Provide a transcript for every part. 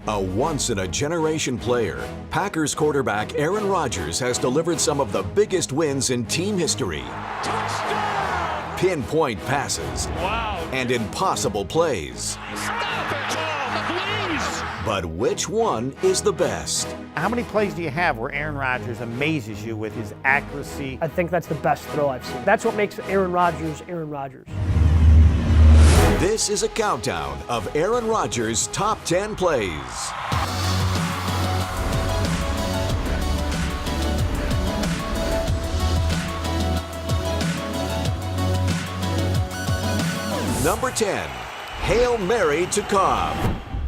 A once-in-a-generation player, Packers quarterback Aaron Rodgers has delivered some of the biggest wins in team history. Touchdown! Pinpoint passes. Wow. And impossible plays. Stop it! Please! But which one is the best? How many plays do you have where Aaron Rodgers amazes you with his accuracy? I think that's the best throw I've seen. That's what makes Aaron Rodgers, Aaron Rodgers. This is a countdown of Aaron Rodgers' top 10 plays. Number 10, Hail Mary to Cobb.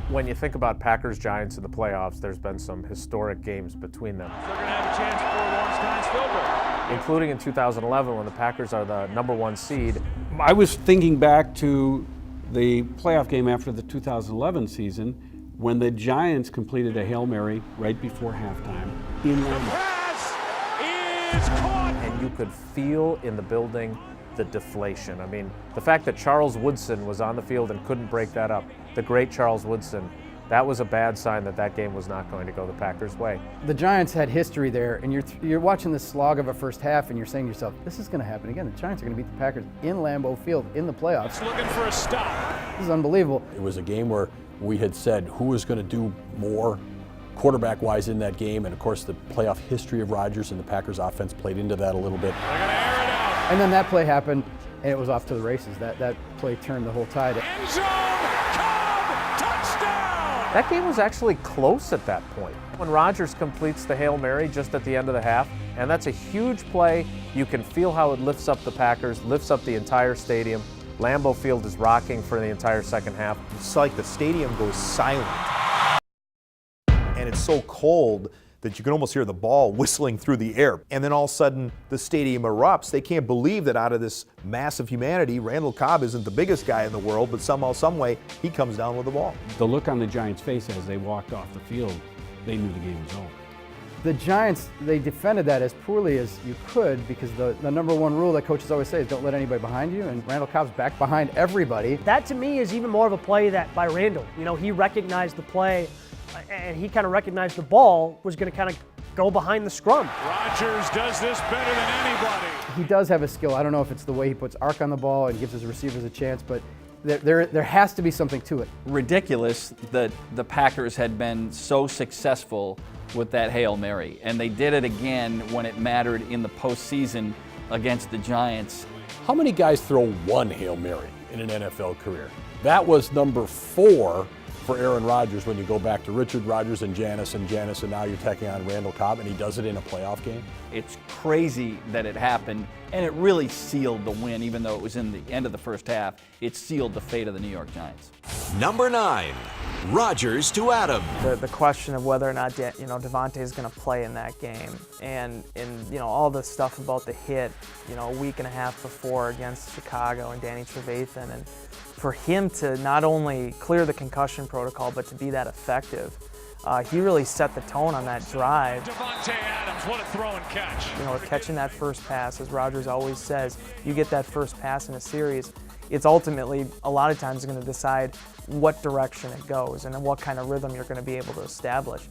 When you think about Packers-Giants in the playoffs, there's been some historic games between them. They're going to have a chance for Lawrence Tynes-Filbert. Including in 2011 when the Packers are the #1 seed. I was thinking back to the playoff game after the 2011 season when the Giants completed a Hail Mary right before halftime in Lambeau. Pass is caught. And you could feel in the building the deflation. I mean, the fact that Charles Woodson was on the field and couldn't break that up, the great Charles Woodson, that was a bad sign that that game was not going to go the Packers' way. The Giants had history there, and you're watching the slog of a first half, and you're saying to yourself, this is going to happen again. The Giants are going to beat the Packers in Lambeau Field in the playoffs. It's looking for a stop. This is unbelievable. It was a game where we had said who was going to do more quarterback-wise in that game, and of course the playoff history of Rodgers and the Packers offense played into that a little bit. They're going to air it out. And then that play happened, and it was off to the races. That play turned the whole tide. End zone. Cobb. Touchdown. That game was actually close at that point. When Rodgers completes the Hail Mary just at the end of the half, and that's a huge play. You can feel how it lifts up the Packers, lifts up the entire stadium. Lambeau Field is rocking for the entire second half. It's like the stadium goes silent. And it's so cold that you can almost hear the ball whistling through the air. And then all of a sudden, the stadium erupts. They can't believe that out of this mass of humanity, Randall Cobb isn't the biggest guy in the world, but somehow, some way, he comes down with the ball. The look on the Giants' face as they walked off the field, they knew the game was over. The Giants, they defended that as poorly as you could because the number one rule that coaches always say is don't let anybody behind you, and Randall Cobb's back behind everybody. That to me is even more of a play that by Randall. You know, he recognized the play and he kind of recognized the ball was going to kind of go behind the scrum. Rodgers does this better than anybody. He does have a skill. I don't know if it's the way he puts arc on the ball and gives his receivers a chance, but there has to be something to it. Ridiculous that the Packers had been so successful with that Hail Mary, and they did it again when it mattered in the postseason against the Giants. How many guys throw one Hail Mary in an NFL career? That was number 4 for Aaron Rodgers when you go back to Richard Rodgers and Janice, and now you're tacking on Randall Cobb, and he does it in a playoff game. It's crazy that it happened, and it really sealed the win, even though it was in the end of the first half. It sealed the fate of the New York Giants. Number 9, Rodgers to Adams. The question of whether or not Devontae is going to play in that game, and all the stuff about the hit, a week and a half before against Chicago and Danny Trevathan, and for him to not only clear the concussion protocol but to be that effective, he really set the tone on that drive. Devontae Adams, what a throw and catch. Catching that first pass, as Rodgers always says, you get that first pass in a series, it's ultimately a lot of times going to decide what direction it goes and what kind of rhythm you're going to be able to establish.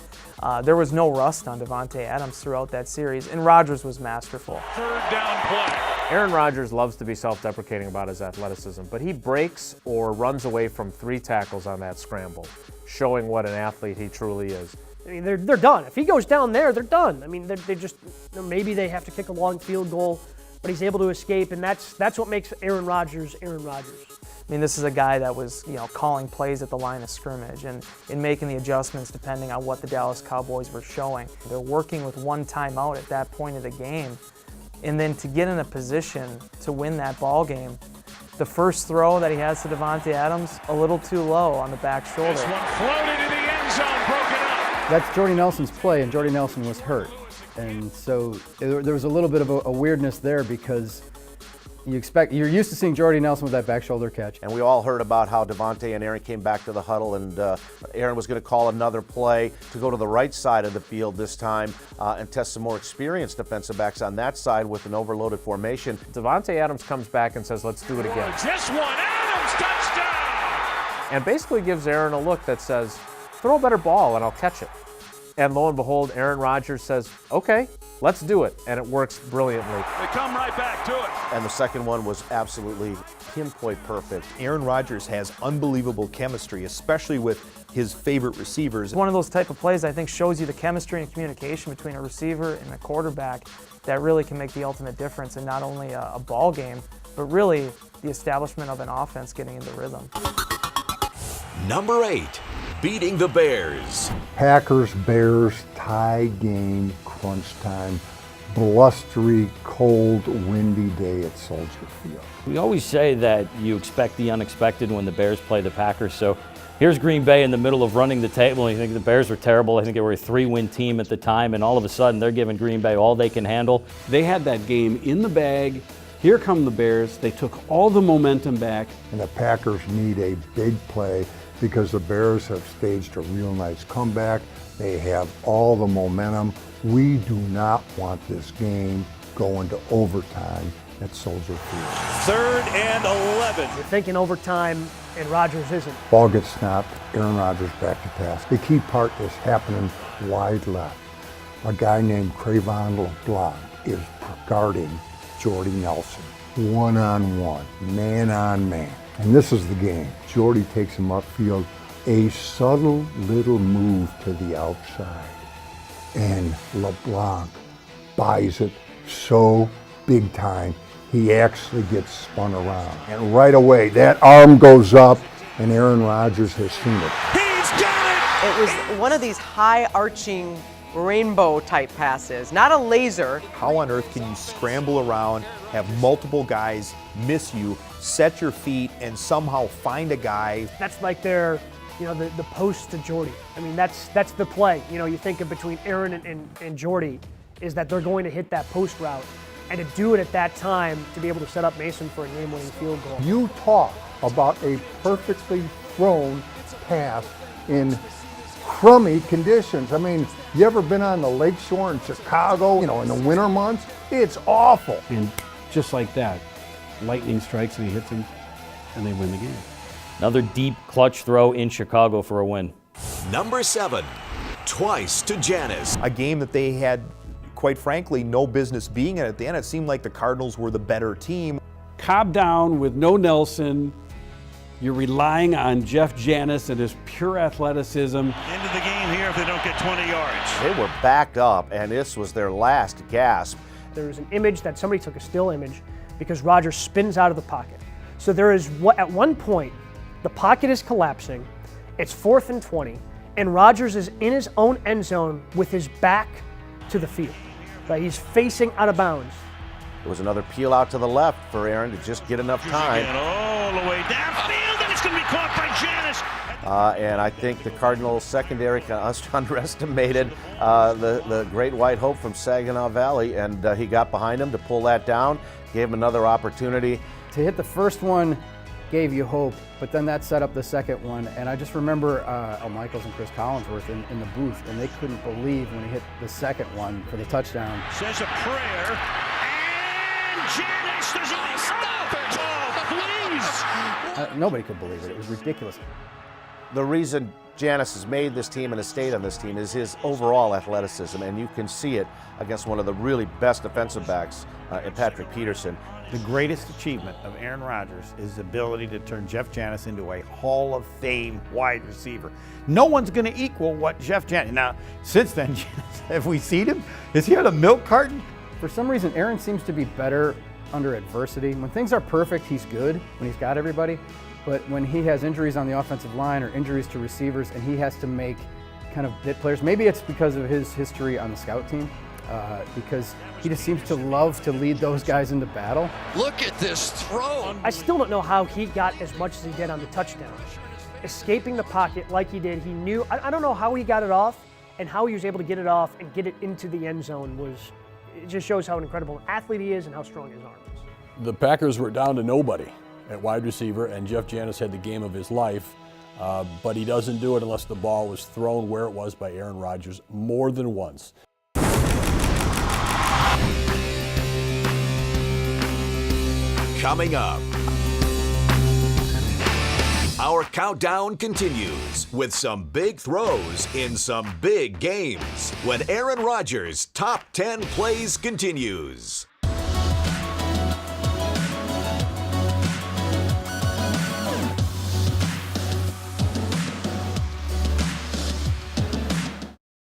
There was no rust on Devontae Adams throughout that series, and Rodgers was masterful. Third down play. Aaron Rodgers loves to be self-deprecating about his athleticism, but he breaks or runs away from 3 tackles on that scramble, showing what an athlete he truly is. I mean, they're done. If he goes down there, they're done. I mean, they just maybe they have to kick a long field goal, but he's able to escape, and that's what makes Aaron Rodgers Aaron Rodgers. I mean, this is a guy that was, calling plays at the line of scrimmage and making the adjustments depending on what the Dallas Cowboys were showing. They're working with 1 timeout at that point of the game, and then to get in a position to win that ball game, the first throw that he has to Devontae Adams, a little too low on the back shoulder. This one floated in the end zone, broken up. That's Jordy Nelson's play, and Jordy Nelson was hurt. And so there was a little bit of a weirdness there because you're used to seeing Jordy Nelson with that back shoulder catch. And we all heard about how Devontae and Aaron came back to the huddle, and Aaron was going to call another play to go to the right side of the field this time and test some more experienced defensive backs on that side with an overloaded formation. Devontae Adams comes back and says, let's do it again. This one, Adams, touchdown! And basically gives Aaron a look that says, throw a better ball and I'll catch it. And lo and behold, Aaron Rodgers says, okay, let's do it. And it works brilliantly. They come right back to it. And the second one was absolutely pinpoint perfect. Aaron Rodgers has unbelievable chemistry, especially with his favorite receivers. One of those type of plays I think shows you the chemistry and communication between a receiver and a quarterback that really can make the ultimate difference in not only a ball game, but really the establishment of an offense getting into rhythm. Number 8, beating the Bears. Packers-Bears tie game, crunch time, blustery, cold, windy day at Soldier Field. We always say that you expect the unexpected when the Bears play the Packers. So here's Green Bay in the middle of running the table. You think the Bears were terrible. I think they were a 3-win team at the time, and all of a sudden they're giving Green Bay all they can handle. They had that game in the bag. Here come the Bears. They took all the momentum back. And the Packers need a big play because the Bears have staged a real nice comeback. They have all the momentum. We do not want this game going to overtime at Soldier Field. 3rd and 11. You're thinking overtime, and Rodgers isn't. Ball gets snapped, Aaron Rodgers back to pass. The key part is happening wide left. A guy named Trayvon LeBlanc is guarding Jordy Nelson, one-on-one, man-on-man. And this is the game. Jordy takes him upfield, a subtle little move to the outside. And LeBlanc buys it so big time, he actually gets spun around. And right away, that arm goes up, and Aaron Rodgers has seen it. He's got It was one of these high arching rainbow type passes, not a laser. How on earth can you scramble around, have multiple guys miss you, set your feet, and somehow find a guy? That's like their, the post to Jordy. I mean, that's the play. You think of between Aaron and Jordy is that they're going to hit that post route. And to do it at that time, to be able to set up Mason for a game-winning field goal. You talk about a perfectly thrown pass in crummy conditions. I mean, you ever been on the lakeshore in Chicago, in the winter months? It's awful. And just like that, lightning strikes and he hits him, and they win the game. Another deep clutch throw in Chicago for a win. Number 7, twice to Janis. A game that they had, quite frankly, no business being in at the end. It seemed like the Cardinals were the better team. Cobb down with no Nelson. You're relying on Jeff Janis and his pure athleticism. Into the game here if they don't get 20 yards. They were backed up, and this was their last gasp. There's an image that somebody took a still image because Rodgers spins out of the pocket. So there is, at one point, the pocket is collapsing, it's 4th and 20, and Rodgers is in his own end zone with his back to the field. Right? He's facing out of bounds. It was another peel out to the left for Aaron to just get enough time. All the way downfield, and it's going to be caught by Janis. And I think the Cardinals secondary underestimated the great white hope from Saginaw Valley, and he got behind him to pull that down, gave him another opportunity. To hit the first one gave you hope, but then that set up the second one. And I just remember Al Michaels and Chris Collinsworth in the booth, and they couldn't believe when he hit the second one for the touchdown. Says a prayer, and Janis does it. Stop it! Oh, please! Nobody could believe it. It was ridiculous. The reason Janis has made this team and has stayed on this team is his overall athleticism, and you can see it against one of the really best defensive backs in Patrick Peterson. The greatest achievement of Aaron Rodgers is the ability to turn Jeff Janis into a Hall of Fame wide receiver. No one's going to equal what Jeff Janis. Now, since then, have we seen him? Is he on a milk carton? For some reason, Aaron seems to be better under adversity. When things are perfect, he's good when he's got everybody. But when he has injuries on the offensive line or injuries to receivers and he has to make kind of hit players, maybe it's because of his history on the scout team, because he just seems to love to lead those guys into battle. Look at this throw. I still don't know how he got as much as he did on the touchdown. Escaping the pocket like he did, he knew, I don't know how he got it off and how he was able to get it off and get it into the end zone it just shows how incredible an athlete he is and how strong his arm is. The Packers were down to nobody at wide receiver, and Jeff Janis had the game of his life, but he doesn't do it unless the ball was thrown where it was by Aaron Rodgers more than once. Coming up, Our countdown continues with some big throws in some big games when Aaron Rodgers' top 10 plays continues.